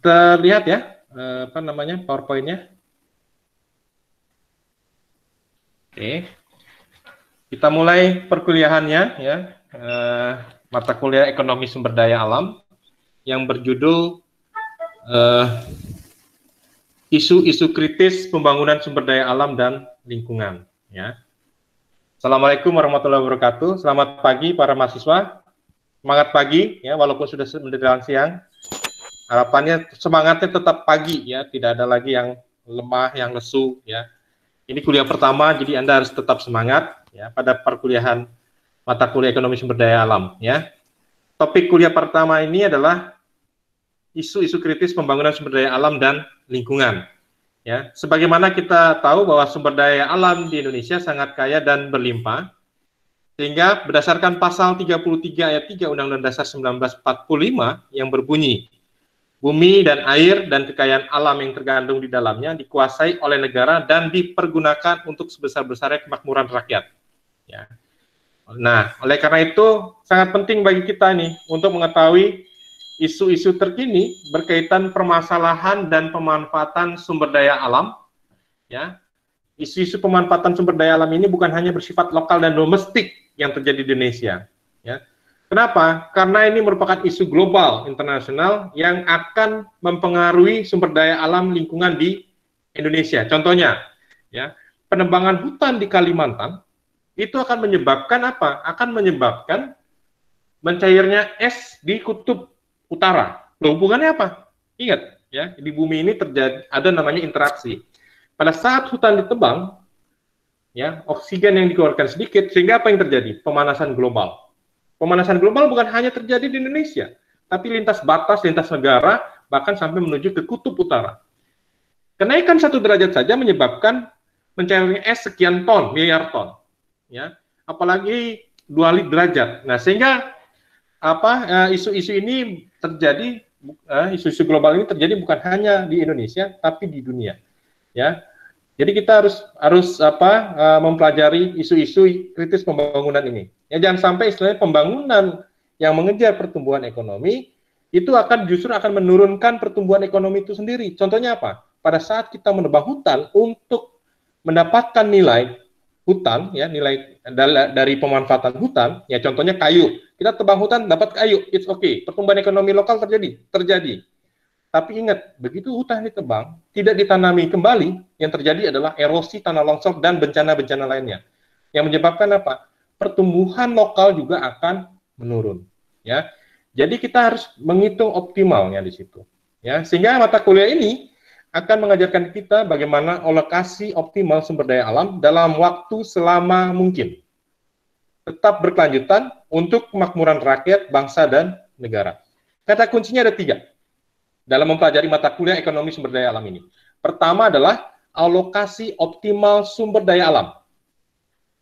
Terlihat ya, apa namanya, PowerPoint-nya? Oke, kita mulai perkuliahannya ya, mata kuliah Ekonomi Sumber Daya Alam yang berjudul isu-isu kritis pembangunan sumber daya alam dan lingkungan. Ya. Assalamualaikum warahmatullahi wabarakatuh. Selamat pagi para mahasiswa. Semangat pagi ya, walaupun sudah menjelang siang. Harapannya semangatnya tetap pagi ya, tidak ada lagi yang lemah, yang lesu ya. Ini kuliah pertama, jadi Anda harus tetap semangat ya pada perkuliahan mata kuliah Ekonomi Sumber Daya Alam ya. Topik kuliah pertama ini adalah isu-isu kritis pembangunan sumber daya alam dan lingkungan. Ya, sebagaimana kita tahu bahwa sumber daya alam di Indonesia sangat kaya dan berlimpah, sehingga berdasarkan pasal 33 ayat 3 Undang-Undang Dasar 1945 yang berbunyi, bumi dan air dan kekayaan alam yang terkandung di dalamnya dikuasai oleh negara dan dipergunakan untuk sebesar-besarnya kemakmuran rakyat. Ya. Nah, oleh karena itu sangat penting bagi kita nih untuk mengetahui isu-isu terkini berkaitan permasalahan dan pemanfaatan sumber daya alam. Ya, isu-isu pemanfaatan sumber daya alam ini bukan hanya bersifat lokal dan domestik yang terjadi di Indonesia. Ya, kenapa? Karena ini merupakan isu global internasional yang akan mempengaruhi sumber daya alam lingkungan di Indonesia. Contohnya, ya, penebangan hutan di Kalimantan itu akan menyebabkan apa? Akan menyebabkan mencairnya es di kutub utara. Loh, hubungannya apa? Ingat, ya, di bumi ini terjadi ada namanya interaksi. Pada saat hutan ditebang, ya, oksigen yang dikeluarkan sedikit, sehingga apa yang terjadi? Pemanasan global. Pemanasan global bukan hanya terjadi di Indonesia, tapi lintas batas, lintas negara, bahkan sampai menuju ke kutub utara. Kenaikan 1 derajat saja menyebabkan mencairnya es sekian ton, miliar ton. Ya, apalagi 2 derajat. Nah, sehingga isu-isu ini terjadi, isu-isu global ini terjadi bukan hanya di Indonesia tapi di dunia ya. Jadi kita harus mempelajari isu-isu kritis pembangunan ini ya. Jangan sampai istilahnya pembangunan yang mengejar pertumbuhan ekonomi itu justru akan menurunkan pertumbuhan ekonomi itu sendiri. Contohnya apa? Pada saat kita menebang hutan untuk mendapatkan nilai hutan ya, nilai dari pemanfaatan hutan ya, contohnya kayu. Kita tebang hutan dapat kayu, it's okay. Pertumbuhan ekonomi lokal terjadi. Tapi ingat, begitu hutan ditebang, tidak ditanami kembali, yang terjadi adalah erosi tanah longsor dan bencana-bencana lainnya. Yang menyebabkan apa? Pertumbuhan lokal juga akan menurun. Ya, jadi kita harus menghitung optimalnya di situ. Ya, sehingga mata kuliah ini akan mengajarkan kita bagaimana alokasi optimal sumber daya alam dalam waktu selama mungkin. Tetap berkelanjutan untuk kemakmuran rakyat, bangsa, dan negara. Kata kuncinya ada 3 dalam mempelajari mata kuliah ekonomi sumber daya alam ini. Pertama adalah alokasi optimal sumber daya alam.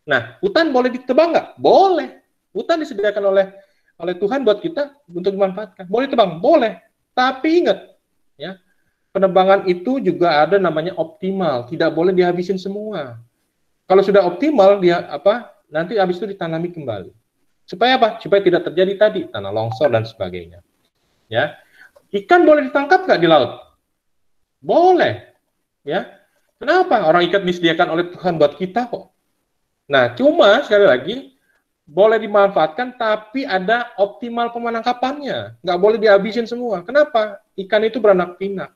Nah, hutan boleh ditebang nggak? Boleh. Hutan disediakan oleh Tuhan buat kita untuk dimanfaatkan. Boleh tebang? Boleh. Tapi ingat, ya, penebangan itu juga ada namanya optimal. Tidak boleh dihabisin semua. Kalau sudah optimal, nanti habis itu ditanami kembali. Supaya apa? Supaya tidak terjadi tadi tanah longsor dan sebagainya. Ya, ikan boleh ditangkap nggak di laut? Boleh. Ya, kenapa? Orang ikan disediakan oleh Tuhan buat kita kok. Nah, cuma sekali lagi boleh dimanfaatkan, tapi ada optimal pemanangkapannya. Nggak boleh dihabisin semua. Kenapa? Ikan itu beranak pinak.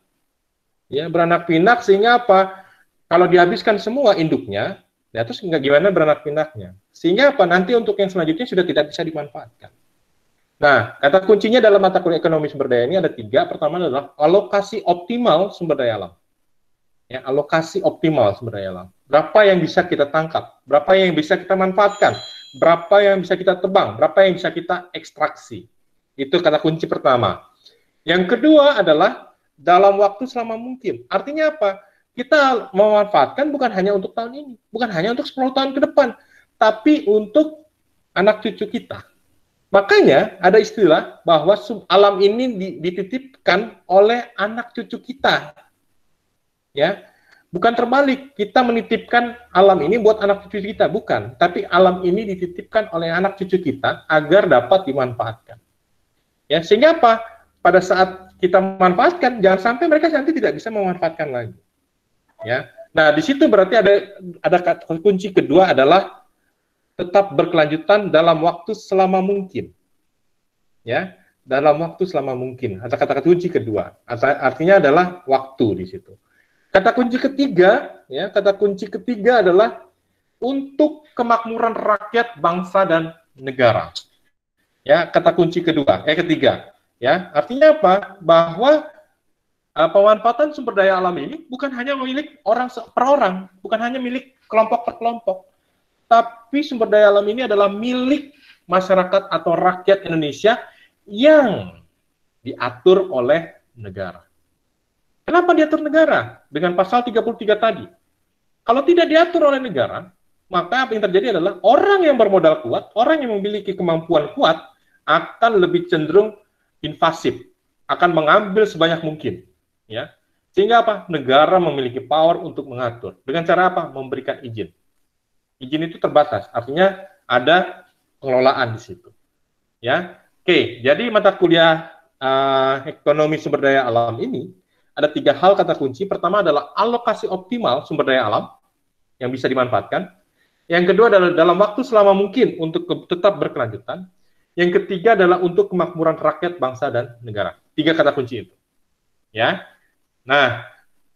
Ya, beranak pinak sehingga apa? Kalau dihabiskan semua induknya, ya terus nggak gimana beranak pinaknya. Sehingga apa? Nanti untuk yang selanjutnya sudah tidak bisa dimanfaatkan. Nah, kata kuncinya dalam mata kuliah ekonomi sumber daya ini ada 3. Pertama adalah alokasi optimal sumber daya alam. Ya, alokasi optimal sumber daya alam. Berapa yang bisa kita tangkap? Berapa yang bisa kita manfaatkan? Berapa yang bisa kita tebang? Berapa yang bisa kita ekstraksi? Itu kata kunci pertama. Yang kedua adalah dalam waktu selama mungkin. Artinya apa? Kita memanfaatkan bukan hanya untuk tahun ini, bukan hanya untuk 10 tahun ke depan, tapi untuk anak cucu kita. Makanya ada istilah bahwa alam ini dititipkan oleh anak cucu kita. Ya, bukan terbalik, kita menitipkan alam ini buat anak cucu kita, bukan. Tapi alam ini dititipkan oleh anak cucu kita agar dapat dimanfaatkan. Ya, sehingga apa? Pada saat kita manfaatkan, jangan sampai mereka nanti tidak bisa memanfaatkan lagi. Ya. Nah, di situ berarti ada kunci kedua adalah tetap berkelanjutan dalam waktu selama mungkin. Ya, dalam waktu selama mungkin. Ada kata kunci kedua. Artinya adalah waktu di situ. Kata kunci ketiga, ya, kata kunci ketiga adalah untuk kemakmuran rakyat, bangsa dan negara. Ya, kata kunci ketiga. Ya, artinya apa? Bahwa pemanfaatan sumber daya alam ini bukan hanya milik orang per orang, bukan hanya milik kelompok per kelompok, tapi sumber daya alam ini adalah milik masyarakat atau rakyat Indonesia yang diatur oleh negara. Kenapa diatur negara? Dengan pasal 33 tadi. Kalau tidak diatur oleh negara, maka apa yang terjadi adalah orang yang bermodal kuat, orang yang memiliki kemampuan kuat, akan lebih cenderung invasif, akan mengambil sebanyak mungkin. Ya, sehingga apa? Negara memiliki power untuk mengatur. Dengan cara apa? Memberikan izin. Izin itu terbatas, artinya ada pengelolaan di situ. Ya, oke. Jadi mata kuliah ekonomi sumber daya alam ini ada 3 hal kata kunci. Pertama adalah alokasi optimal sumber daya alam yang bisa dimanfaatkan. Yang kedua adalah dalam waktu selama mungkin untuk tetap berkelanjutan. Yang ketiga adalah untuk kemakmuran rakyat, bangsa dan negara. 3 kata kunci itu. Ya. Nah,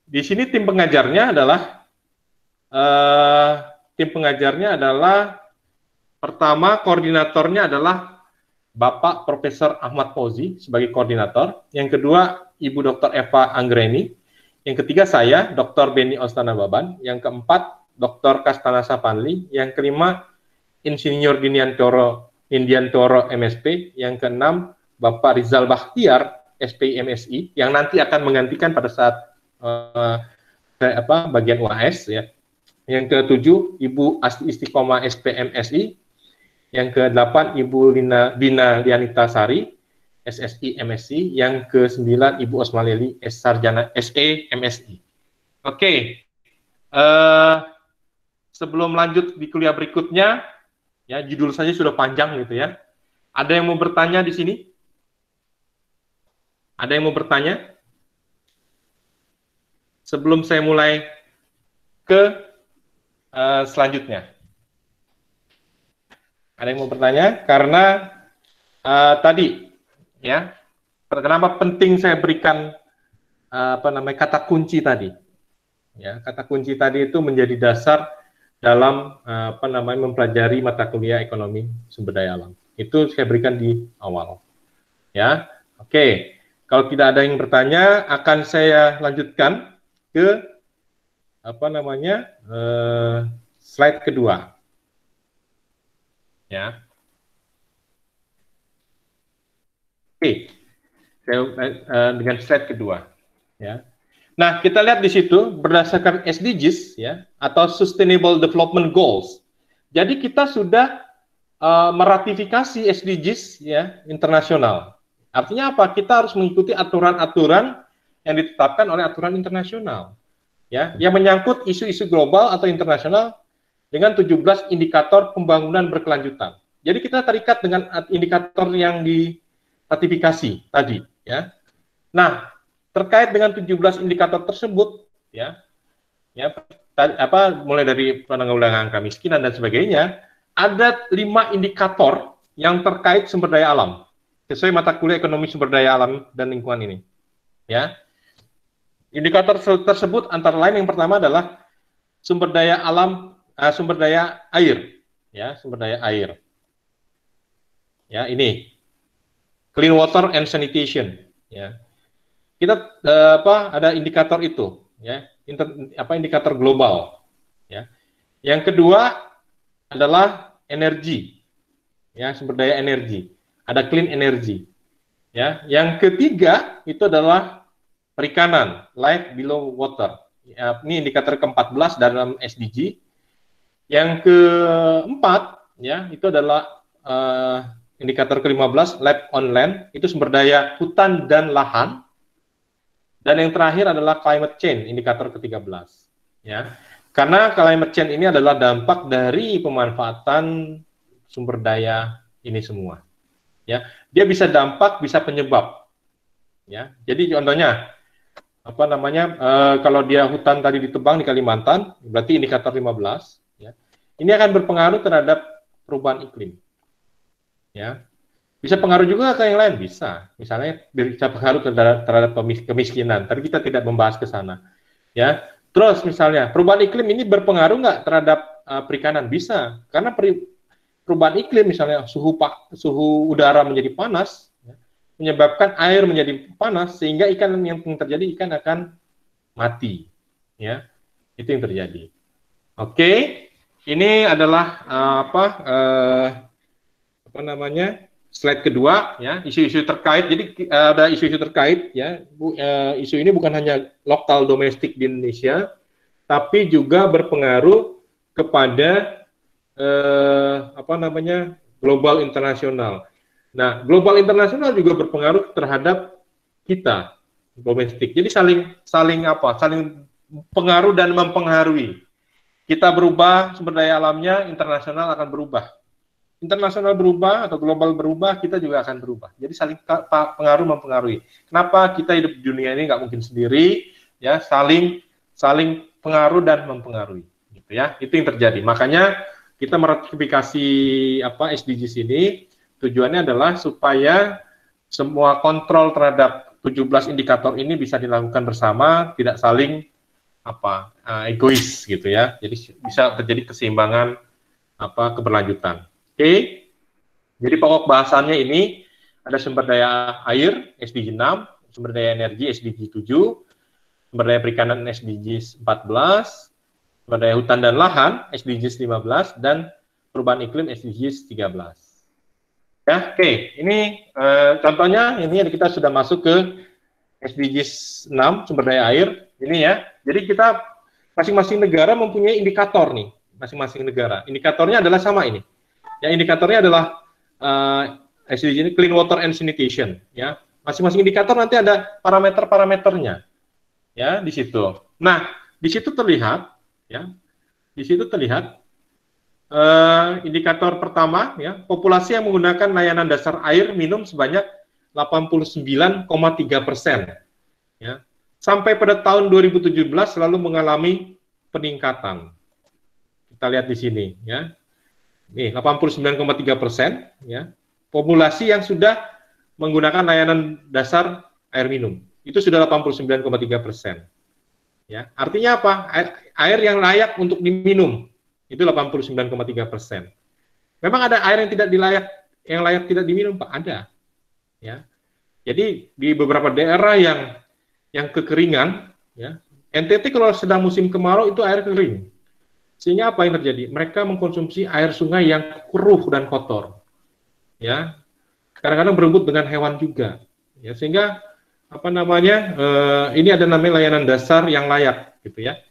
di sini tim pengajarnya adalah pertama koordinatornya adalah Bapak Profesor Ahmad Fauzi sebagai koordinator, yang kedua Ibu Dr. Eva Anggreni, yang ketiga saya Dr. Beni Ostana Baban, yang keempat Dr. Kastana Sapanli, yang kelima Insinyur Indiantoro MSP, yang keenam Bapak Rizal Bakhtiar SPI MSI yang nanti akan menggantikan pada saat bagian UAS ya. Yang ketujuh Ibu Asti Istiqomah SPMSI, yang ke-8 Ibu Dina Lianita Sari SSI MSI, yang ke-9 Ibu Osmaleli S Sarjana SE MSI. Oke. Sebelum lanjut di kuliah berikutnya, ya judul saja sudah panjang gitu ya. Ada yang mau bertanya di sini? Ada yang mau bertanya? Sebelum saya mulai ke selanjutnya. Ada yang mau bertanya? Karena tadi, ya, kenapa penting saya berikan kata kunci tadi? Ya, kata kunci tadi itu menjadi dasar dalam mempelajari mata kuliah ekonomi sumber daya alam. Itu saya berikan di awal. Ya, oke. Kalau tidak ada yang bertanya, akan saya lanjutkan ke slide kedua. Ya. Oke. Dengan slide kedua. Ya. Nah, kita lihat di situ berdasarkan SDGs ya atau Sustainable Development Goals. Jadi kita sudah meratifikasi SDGs ya internasional. Artinya apa? Kita harus mengikuti aturan-aturan yang ditetapkan oleh aturan internasional, ya, yang menyangkut isu-isu global atau internasional dengan 17 indikator pembangunan berkelanjutan. Jadi kita terikat dengan indikator yang diratifikasi tadi, ya. Nah, terkait dengan 17 indikator tersebut, ya, mulai dari penanggulangan kemiskinan dan sebagainya, ada 5 indikator yang terkait sumber daya alam sesuai mata kuliah ekonomi sumber daya alam dan lingkungan ini. Ya, indikator tersebut antara lain yang pertama adalah sumber daya alam, sumber daya air, ya, sumber daya air. Ya, ini clean water and sanitation. Ya, kita ada indikator itu, ya, indikator global. Ya, yang kedua adalah energi, ya, sumber daya energi. Ada clean energy. Ya, yang ketiga itu adalah perikanan, life below water. Ya, ini indikator ke-14 dalam SDG. Yang keempat, ya, itu adalah indikator ke-15, life on land, itu sumber daya hutan dan lahan. Dan yang terakhir adalah climate change, indikator ke-13. Ya, karena climate change ini adalah dampak dari pemanfaatan sumber daya ini semua. Ya, dia bisa dampak, bisa penyebab. Ya, jadi contohnya apa namanya? Kalau dia hutan tadi ditebang di Kalimantan, berarti indikator 15. Ya, ini akan berpengaruh terhadap perubahan iklim. Ya, bisa pengaruh juga ke yang lain, bisa. Misalnya bisa pengaruh terhadap kemiskinan. Tadi kita tidak membahas ke sana. Ya, terus misalnya perubahan iklim ini berpengaruh nggak terhadap perikanan? Bisa, karena perubahan iklim misalnya suhu udara menjadi panas, ya, menyebabkan air menjadi panas sehingga ikan yang terjadi ikan akan mati. Ya, itu yang terjadi. Oke, ini adalah apa namanya? Slide kedua, ya, isu-isu terkait. Jadi ada isu-isu terkait, ya. Isu ini bukan hanya lokal domestik di Indonesia, tapi juga berpengaruh kepada apa namanya, global internasional. Nah, global internasional juga berpengaruh terhadap kita domestik. Jadi saling pengaruh dan mempengaruhi. Kita berubah, sumber daya alamnya, internasional akan berubah. Internasional berubah atau global berubah, kita juga akan berubah. Jadi saling pengaruh mempengaruhi. Kenapa kita hidup di dunia ini nggak mungkin sendiri? Ya, saling pengaruh dan mempengaruhi. Gitu ya, itu yang terjadi. Makanya kita meratifikasi SDGs ini tujuannya adalah supaya semua kontrol terhadap 17 indikator ini bisa dilakukan bersama, tidak saling egois gitu ya. Jadi bisa terjadi keseimbangan keberlanjutan. Oke, jadi pokok bahasannya ini ada sumber daya air SDG 6, sumber daya energi SDG 7, sumber daya perikanan SDG 14, sumber daya hutan dan lahan SDG 15, dan perubahan iklim SDG 13. Ya, oke, ini contohnya ini kita sudah masuk ke SDG 6, sumber daya air, ini ya. Jadi kita masing-masing negara mempunyai indikator nih, masing-masing negara. Indikatornya adalah sama ini. Ya, indikatornya adalah SDG ini Clean Water and Sanitation. Ya, masing-masing indikator nanti ada parameter-parameternya. Ya, di situ. Nah, di situ terlihat, ya, di situ terlihat indikator pertama, ya, populasi yang menggunakan layanan dasar air minum sebanyak 89,3%. Ya, sampai pada tahun 2017 selalu mengalami peningkatan. Kita lihat di sini, ya. Nih, 89,3%, ya. Populasi yang sudah menggunakan layanan dasar air minum itu sudah 89,3%. Ya, artinya apa? Air yang layak untuk diminum itu 89,3%. Memang ada air yang layak tidak diminum, Pak, ada. Ya. Jadi di beberapa daerah yang kekeringan, ya. NTT kalau sedang musim kemarau itu air kering. Sehingga apa yang terjadi? Mereka mengkonsumsi air sungai yang keruh dan kotor. Ya. Kadang-kadang berebut dengan hewan juga. Ya, sehingga ini ada namanya layanan dasar yang layak gitu ya.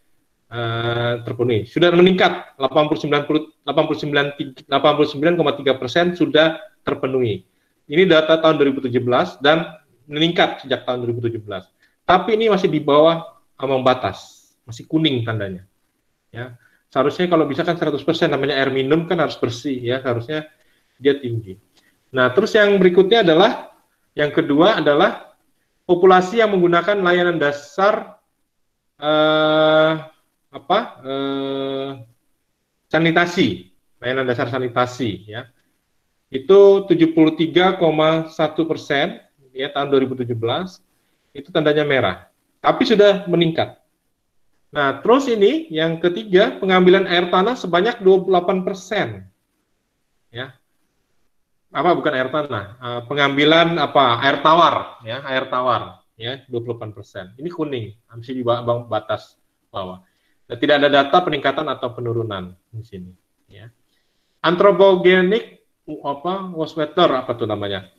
Terpenuhi. Sudah meningkat 89,3% sudah terpenuhi. Ini data tahun 2017 dan meningkat sejak tahun 2017. Tapi ini masih di bawah ambang batas, masih kuning tandanya. Ya. Seharusnya kalau bisa kan 100%, namanya air minum kan harus bersih ya, harusnya dia tinggi. Nah, terus yang berikutnya adalah, yang kedua adalah populasi yang menggunakan layanan dasar sanitasi, layanan dasar sanitasi ya. Itu 73,1% ya tahun 2017, itu tandanya merah. Tapi sudah meningkat. Nah, terus ini yang ketiga, pengambilan air tanah sebanyak 28%. Ya. Bukan air tanah, pengambilan air tawar, ya, air tawar, ya, 28%. Ini kuning, masih di bawah batas bawah. Dan tidak ada data peningkatan atau penurunan di sini, ya. Anthropogenic wastewater tuh namanya?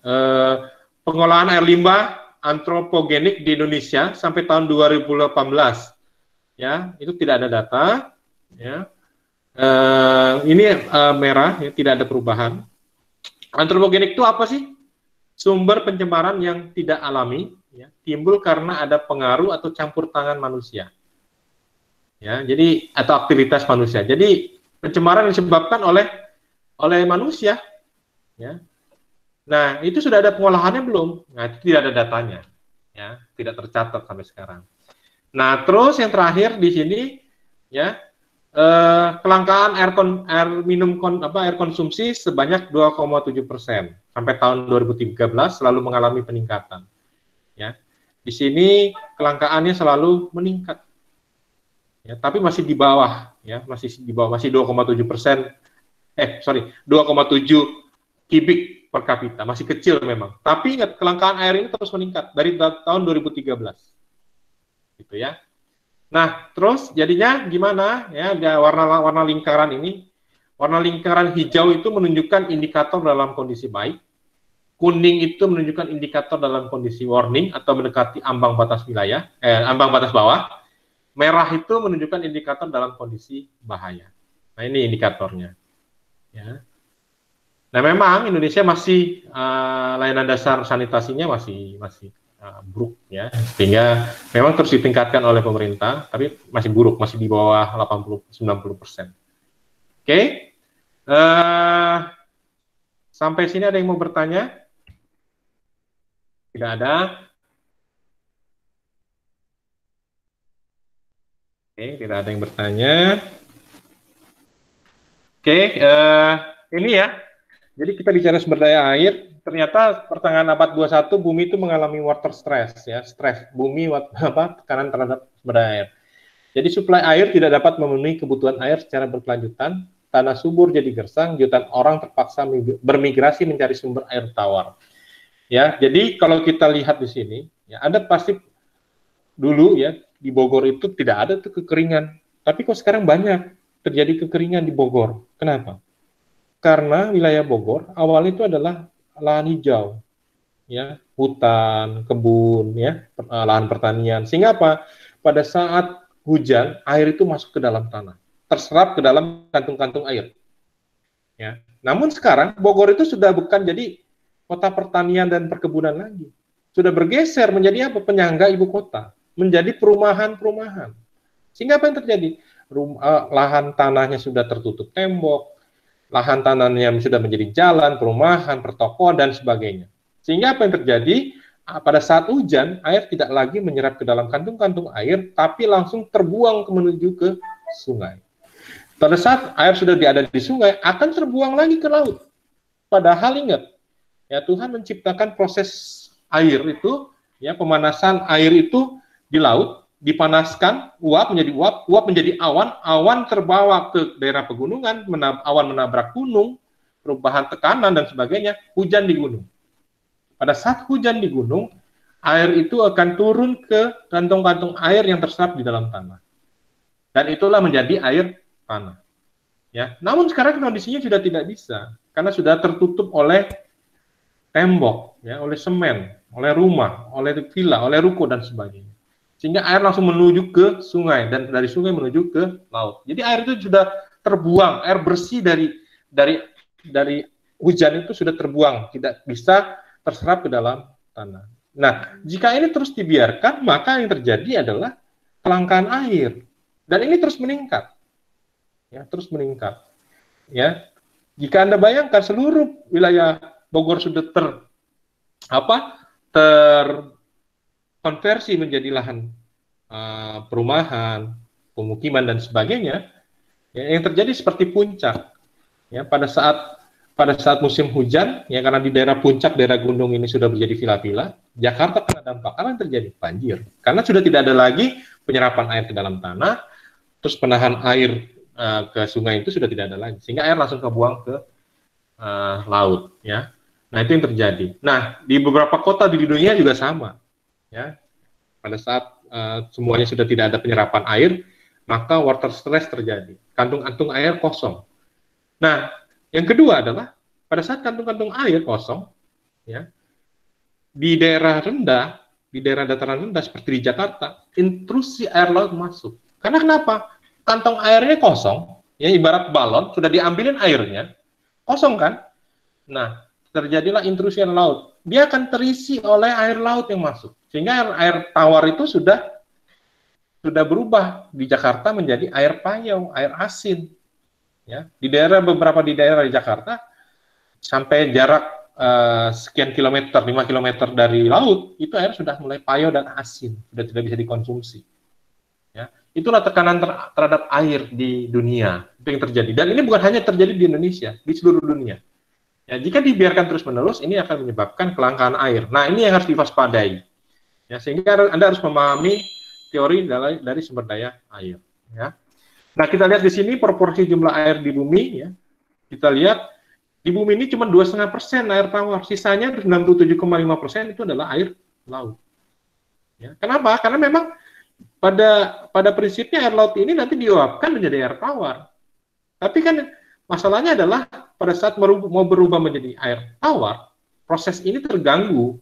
Pengolahan air limbah antropogenik di Indonesia sampai tahun 2018. Ya, itu tidak ada data, ya. Ini merah, ya, tidak ada perubahan. Antropogenik itu apa sih? Sumber pencemaran yang tidak alami, ya, timbul karena ada pengaruh atau campur tangan manusia. Ya, jadi atau aktivitas manusia. Jadi pencemaran disebabkan oleh manusia, ya. Nah, itu sudah ada pengolahannya belum? Nah, itu tidak ada datanya. ya, tidak tercatat sampai sekarang. Nah, terus yang terakhir di sini, ya, kelangkaan air konsumsi sebanyak 2,7% sampai tahun 2013 selalu mengalami peningkatan. Ya, di sini kelangkaannya selalu meningkat. Ya, tapi masih di bawah, ya, masih 2,7%. 2,7 kubik per kapita, masih kecil memang. Tapi ingat, kelangkaan air ini terus meningkat dari tahun 2013. Gitu ya. Nah, terus jadinya gimana? Ya, warna lingkaran ini. Warna lingkaran hijau itu menunjukkan indikator dalam kondisi baik. Kuning itu menunjukkan indikator dalam kondisi warning atau mendekati ambang batas wilayah, ambang batas bawah. Merah itu menunjukkan indikator dalam kondisi bahaya. Nah, ini indikatornya. Ya. Nah, memang Indonesia masih layanan dasar sanitasinya masih buruk, ya, sehingga memang terus ditingkatkan oleh pemerintah, tapi masih buruk, masih di bawah 80-90%. Oke, sampai sini ada yang mau bertanya? Tidak ada. Oke, tidak ada yang bertanya. Oke, ini ya. Jadi kita bicara sumber daya air, ternyata pertengahan abad 21 bumi itu mengalami water stress, ya, stres bumi, tekanan terhadap sumber daya air. Jadi suplai air tidak dapat memenuhi kebutuhan air secara berkelanjutan, tanah subur jadi gersang, jutaan orang terpaksa bermigrasi mencari sumber air tawar. Ya, jadi kalau kita lihat di sini, ya, ada pasti dulu, ya, di Bogor itu tidak ada tuh kekeringan, tapi kok sekarang banyak terjadi kekeringan di Bogor. Kenapa? Karena wilayah Bogor awalnya itu adalah lahan hijau, ya, hutan, kebun, ya, lahan pertanian. Sehingga apa? Pada saat hujan, air itu masuk ke dalam tanah, terserap ke dalam kantung-kantung air. Ya. Namun sekarang Bogor itu sudah bukan jadi kota pertanian dan perkebunan lagi. Sudah bergeser menjadi apa? Penyangga ibu kota, menjadi perumahan-perumahan. Sehingga apa yang terjadi? Lahan tanahnya sudah tertutup tembok, lahan tanahnya sudah menjadi jalan, perumahan, pertokoan, dan sebagainya. Sehingga apa yang terjadi? Pada saat hujan, air tidak lagi menyerap ke dalam kantung-kantung air, tapi langsung terbuang menuju ke sungai. Pada saat air sudah ada di sungai, akan terbuang lagi ke laut. Padahal ingat, ya, Tuhan menciptakan proses air itu, ya, pemanasan air itu di laut, dipanaskan, uap menjadi awan, awan terbawa ke daerah pegunungan, awan menabrak gunung, perubahan tekanan dan sebagainya, hujan di gunung. Pada saat hujan di gunung, air itu akan turun ke kantong-kantong air yang terserap di dalam tanah. Dan itulah menjadi air tanah. Ya, namun sekarang kondisinya sudah tidak bisa, karena sudah tertutup oleh tembok, ya, oleh semen, oleh rumah, oleh villa, oleh ruko dan sebagainya. Sehingga air langsung menuju ke sungai, dan dari sungai menuju ke laut. Jadi air itu sudah terbuang, air bersih dari hujan itu sudah terbuang, tidak bisa terserap ke dalam tanah. Nah, jika ini terus dibiarkan, maka yang terjadi adalah kelangkaan air, dan ini terus meningkat, ya, terus meningkat. Ya, jika Anda bayangkan seluruh wilayah Bogor sudah terkonversi menjadi lahan perumahan, pemukiman dan sebagainya, ya, yang terjadi seperti puncak, ya, pada saat musim hujan, ya, karena di daerah puncak, daerah gunung ini sudah menjadi vila-vila, Jakarta kena dampak. Apa yang terjadi? Banjir, karena sudah tidak ada lagi penyerapan air ke dalam tanah, terus penahan air ke sungai itu sudah tidak ada lagi, sehingga air langsung kebuang ke laut, ya. Nah, itu yang terjadi. Nah, di beberapa kota di dunia juga sama, ya. Pada saat semuanya sudah tidak ada penyerapan air, maka water stress terjadi. Kantung-kantung air kosong. Nah, yang kedua adalah pada saat kantung-kantung air kosong, ya, di daerah rendah, di daerah dataran rendah seperti di Jakarta, intrusi air laut masuk. Karena kenapa? Kantong airnya kosong, ya, ibarat balon, sudah diambilin airnya, kosong kan? Nah, terjadilah intrusi air laut. Dia akan terisi oleh air laut yang masuk. Sehingga air tawar itu sudah berubah di Jakarta menjadi air payau, air asin. Ya, beberapa di daerah di Jakarta sampai jarak sekian kilometer, 5 kilometer dari laut, itu air sudah mulai payau dan asin, sudah tidak bisa dikonsumsi. Ya, itulah tekanan terhadap air di dunia, itu yang terjadi. Dan ini bukan hanya terjadi di Indonesia, di seluruh dunia. Ya, jika dibiarkan terus-menerus, ini akan menyebabkan kelangkaan air. Nah, ini yang harus diwaspadai. Ya, sehingga Anda harus memahami teori dari sumber daya air. Ya. Nah, kita lihat di sini proporsi jumlah air di bumi. Ya. Kita lihat di bumi ini cuma 2,5% air tawar, sisanya 97,5% itu adalah air laut. Ya. Kenapa? Karena memang pada prinsipnya air laut ini nanti diuapkan menjadi air tawar. Tapi kan masalahnya adalah pada saat mau berubah menjadi air tawar, proses ini terganggu.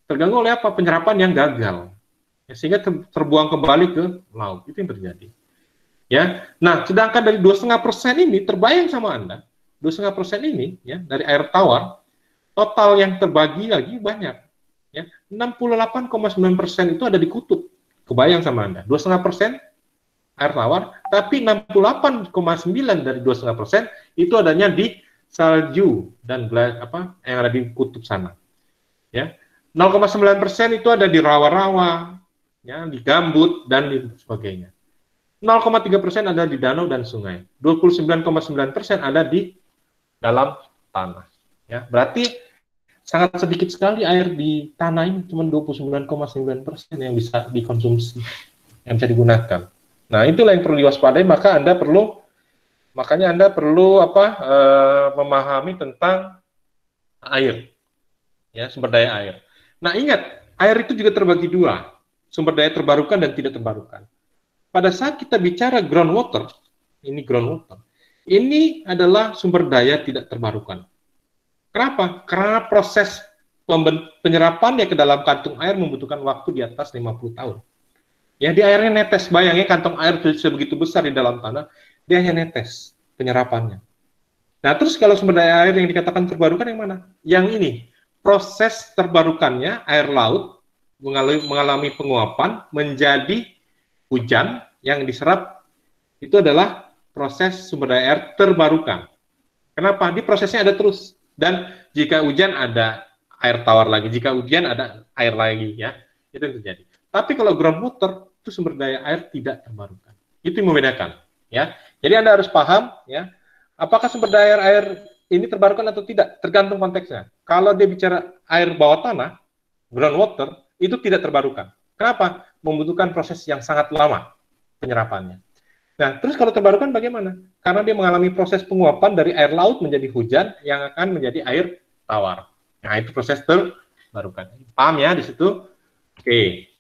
Terganggu oleh apa? Penyerapan yang gagal. Ya, sehingga terbuang kembali ke laut. Itu yang terjadi. Ya. Nah, sedangkan dari 2,5% ini terbayang sama Anda, 2,5% ini ya dari air tawar, total yang terbagi lagi banyak. Ya, 68,9% itu ada di kutub. Kebayang sama Anda, 2,5% air tawar, tapi 68,9 dari 2,5% itu adanya di salju dan yang ada di kutub sana. Ya, 0,9% itu ada di rawa-rawa, ya, di gambut dan sebagainya. 0,3% ada di danau dan sungai. 29,9% ada di dalam tanah. Ya, berarti sangat sedikit sekali air di tanah ini, cuma 29,9% yang bisa dikonsumsi, yang bisa digunakan. Nah, itulah yang perlu diwaspadai. Makanya Anda perlu memahami tentang air, ya, sumber daya air. Nah, ingat, air itu juga terbagi dua, sumber daya terbarukan dan tidak terbarukan. Pada saat kita bicara groundwater, ini adalah sumber daya tidak terbarukan. Kenapa? Karena proses penyerapannya ke dalam kantung air membutuhkan waktu di atas 50 tahun. Ya, di airnya netes. Bayangin kantong air sebegitu besar di dalam tanah, dia hanya netes penyerapannya. Nah, terus kalau sumber daya air yang dikatakan terbarukan yang mana? Yang ini, proses terbarukannya air laut mengalami penguapan menjadi hujan yang diserap, itu adalah proses sumber daya air terbarukan. Kenapa? Di prosesnya ada terus. Dan jika hujan ada air tawar lagi, jika hujan ada air lagi, ya, itu yang terjadi. Tapi kalau groundwater itu sumber daya air tidak terbarukan. Itu yang membedakan, ya. Jadi Anda harus paham, ya, apakah sumber daya air ini terbarukan atau tidak, tergantung konteksnya. Kalau dia bicara air bawah tanah, groundwater, itu tidak terbarukan. Kenapa? Membutuhkan proses yang sangat lama penyerapannya. Nah, terus kalau terbarukan bagaimana? Karena dia mengalami proses penguapan dari air laut menjadi hujan yang akan menjadi air tawar. Nah, itu proses terbarukan. Paham ya di situ? Oke.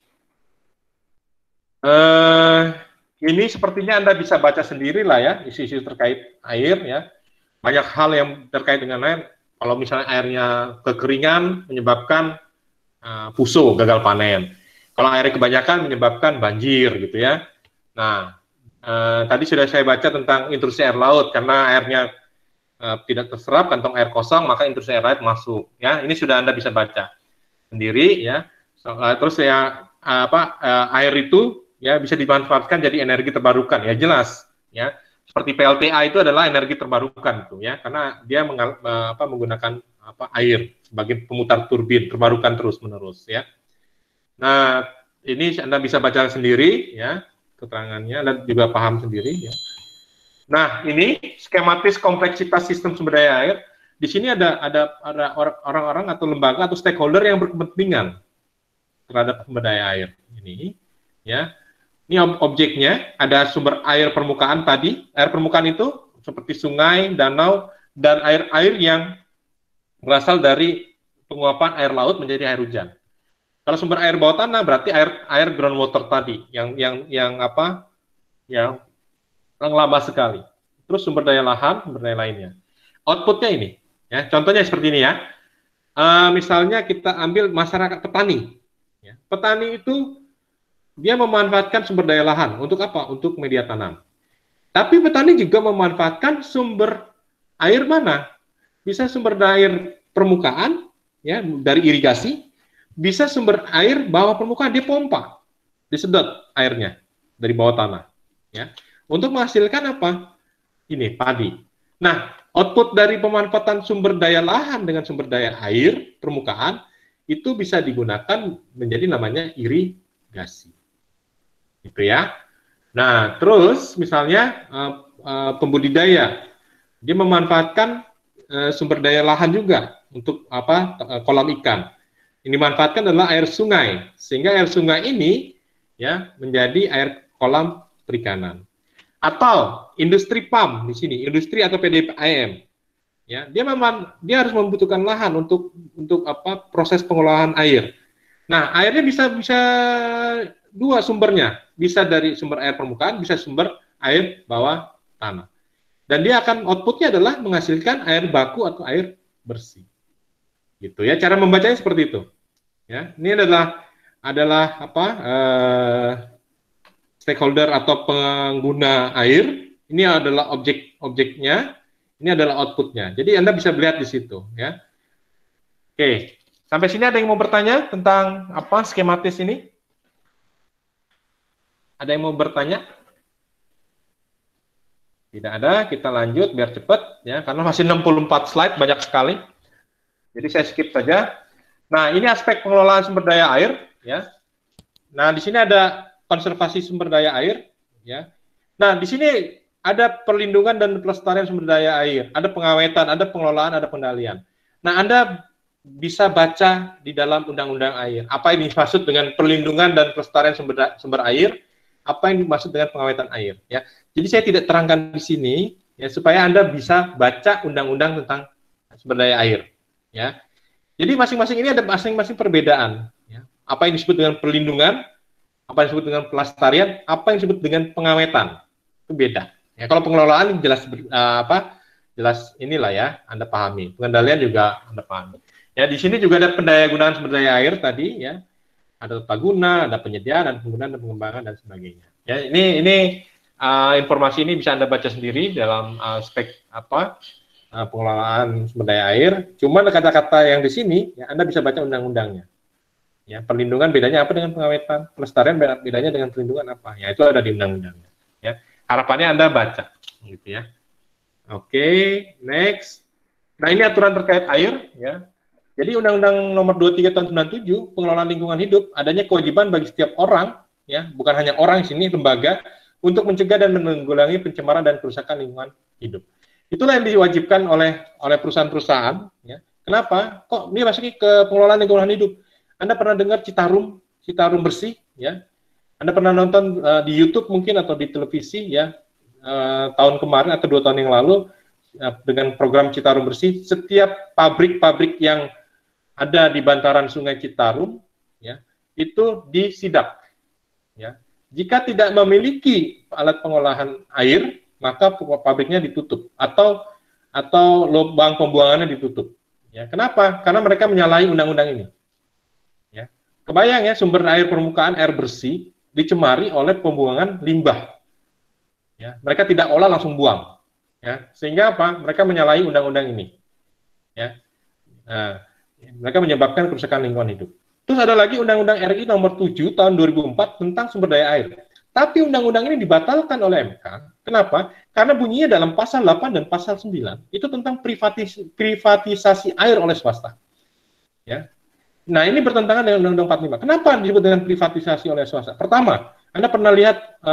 Ini sepertinya Anda bisa baca sendiri lah ya, isu-isu terkait air ya. Banyak hal yang terkait dengan air. Kalau misalnya airnya kekeringan menyebabkan puso, gagal panen. Kalau airnya kebanyakan menyebabkan banjir gitu ya. Nah, tadi sudah saya baca tentang intrusi air laut, karena airnya tidak terserap, kantong air kosong, maka intrusi air laut masuk. Ya, ini sudah Anda bisa baca sendiri. Ya, terus ya air itu ya bisa dimanfaatkan jadi energi terbarukan. Ya jelas. Ya, seperti PLTA itu adalah energi terbarukan tuh ya, karena dia menggunakan air sebagai pemutar turbin terbarukan terus menerus. Ya. Nah, ini Anda bisa baca sendiri ya, keterangannya, dan juga paham sendiri ya. Nah, ini skematis kompleksitas sistem sumber daya air. Di sini ada orang-orang atau lembaga atau stakeholder yang berkepentingan terhadap sumber daya air ini ya. Ini objeknya, ada sumber air permukaan tadi. Air permukaan itu seperti sungai, danau, dan air-air yang berasal dari penguapan air laut menjadi air hujan. Kalau sumber air bawah tanah berarti air groundwater tadi yang lama sekali. Terus sumber daya lahan, sumber daya lainnya. Outputnya ini, ya. Contohnya seperti ini ya. Misalnya kita ambil masyarakat petani. Ya. Petani itu dia memanfaatkan sumber daya lahan untuk apa? Untuk media tanam. Tapi petani juga memanfaatkan sumber air mana? Bisa sumber air permukaan, ya, dari irigasi. Bisa sumber air bawah permukaan, dia pompa, disedot airnya dari bawah tanah, ya, untuk menghasilkan apa? Ini padi. Nah, output dari pemanfaatan sumber daya lahan dengan sumber daya air permukaan itu bisa digunakan menjadi namanya irigasi, gitu ya. Nah, terus misalnya pembudidaya, dia memanfaatkan sumber daya lahan juga untuk kolam ikan. Ini dimanfaatkan adalah air sungai, sehingga air sungai ini ya menjadi air kolam perikanan. Atau industri PAM di sini, industri atau PDAM. Ya, dia harus membutuhkan lahan untuk proses pengolahan air. Nah, airnya bisa dua sumbernya, bisa dari sumber air permukaan, bisa sumber air bawah tanah. Dan dia akan outputnya adalah menghasilkan air baku atau air bersih. Gitu ya, cara membacanya seperti itu. Ya, ini adalah stakeholder atau pengguna air. Ini adalah objeknya, ini adalah outputnya. Jadi Anda bisa melihat di situ, ya. Oke, sampai sini ada yang mau bertanya tentang skematis ini? Ada yang mau bertanya? Tidak ada, kita lanjut biar cepat, ya, karena masih 64 slide, banyak sekali. Jadi saya skip saja. Nah, ini aspek pengelolaan sumber daya air, ya. Nah, di sini ada konservasi sumber daya air, ya. Nah, di sini ada perlindungan dan pelestarian sumber daya air, ada pengawetan, ada pengelolaan, ada pengendalian. Nah, Anda bisa baca di dalam undang-undang air, apa yang dimaksud dengan perlindungan dan pelestarian sumber air, apa yang dimaksud dengan pengawetan air, ya. Jadi saya tidak terangkan di sini, ya, supaya Anda bisa baca undang-undang tentang sumber daya air, ya. Jadi masing-masing ini ada masing-masing perbedaan, ya. Apa yang disebut dengan perlindungan, apa yang disebut dengan pelestarian, apa yang disebut dengan pengawetan, itu beda. Ya, kalau pengelolaan jelas jelas inilah ya, Anda pahami. Pengendalian juga Anda pahami. Ya, di sini juga ada pendayagunaan sumber daya air tadi, ya. Ada tata guna, ada penyediaan, ada penggunaan dan pengembangan dan sebagainya. Ya, ini informasi ini bisa Anda baca sendiri dalam aspek pengelolaan sumber daya air. Cuma kata-kata yang di sini, ya, Anda bisa baca undang-undangnya. Ya, perlindungan bedanya apa dengan pengawetan? Pelestarian bedanya dengan perlindungan apa? Ya, itu ada di undang-undangnya. Ya, harapannya Anda baca, gitu ya. Oke, next. Nah, ini aturan terkait air, ya. Jadi Undang-Undang Nomor 23 Tahun 97 pengelolaan lingkungan hidup adanya kewajiban bagi setiap orang, ya, bukan hanya orang di sini, lembaga, untuk mencegah dan menanggulangi pencemaran dan kerusakan lingkungan hidup. Itulah yang diwajibkan oleh perusahaan-perusahaan. Ya. Kenapa? Kok ini masuk ke pengelolaan lingkungan hidup? Anda pernah dengar Citarum bersih? Ya. Anda pernah nonton di YouTube mungkin atau di televisi, ya, tahun kemarin atau 2 tahun yang lalu dengan program Citarum bersih. Setiap pabrik-pabrik yang ada di bantaran Sungai Citarum, ya, itu disidak. Ya. Jika tidak memiliki alat pengolahan air, maka pabriknya ditutup atau lubang pembuangannya ditutup. Ya, kenapa? Karena mereka menyalahi undang-undang ini. Ya. Kebayang ya, sumber air permukaan, air bersih dicemari oleh pembuangan limbah. Ya, mereka tidak olah, langsung buang. Ya, sehingga apa? Mereka menyalahi undang-undang ini. Ya. Nah, mereka menyebabkan kerusakan lingkungan hidup. Terus ada lagi Undang-Undang RI Nomor 7 Tahun 2004 tentang sumber daya air. Tapi undang-undang ini dibatalkan oleh MK. Kenapa? Karena bunyinya dalam pasal 8 dan pasal 9 itu tentang privatisasi air oleh swasta. Ya. Nah, ini bertentangan dengan Undang-Undang 45. Kenapa disebut dengan privatisasi oleh swasta? Pertama, Anda pernah lihat